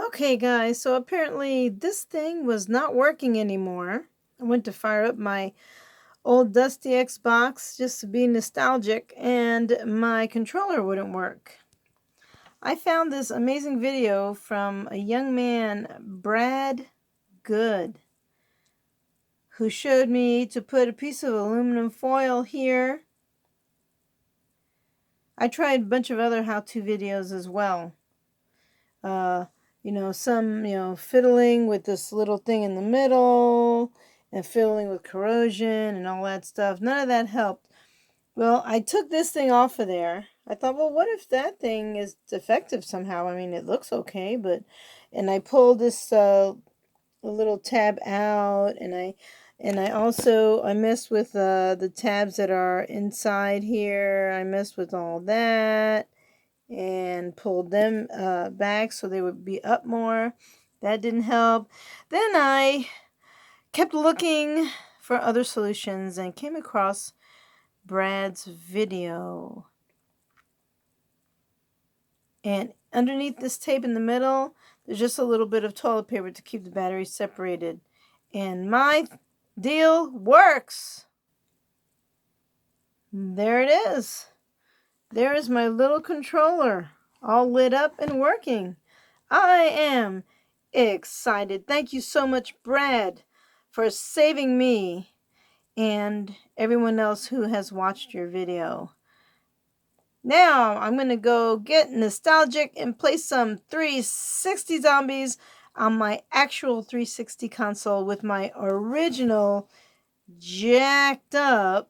Okay, guys, so apparently this thing was not working anymore. I went to fire up my old dusty Xbox just to be nostalgic, and my controller wouldn't work. I found this amazing video from a young man, Brad Good, who showed me to put a piece of aluminum foil here. I tried a bunch of other how-to videos as well. Some, fiddling with this little thing in the middle and fiddling with corrosion and all that stuff. None of that helped. Well, I took this thing off of there. I thought, well, what if that thing is defective somehow? I mean, it looks okay, and I pulled this little tab out, and I messed with the tabs that are inside here. I messed with all that and pulled them back so they would be up more. That didn't help. Then I kept looking for other solutions and came across Brad's video. And underneath this tape in the middle, there's just a little bit of toilet paper to keep the batteries separated. And my deal works. There it is. There is my little controller, all lit up and working. I am excited. Thank you so much, Brad, for saving me and everyone else who has watched your video. Now, I'm going to go get nostalgic and play some 360 zombies on my actual 360 console with my original jacked up,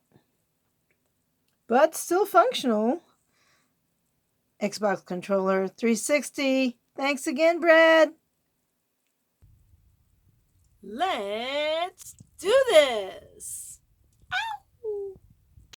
but still functional Xbox controller 360. Thanks again, Brad. Let's do this.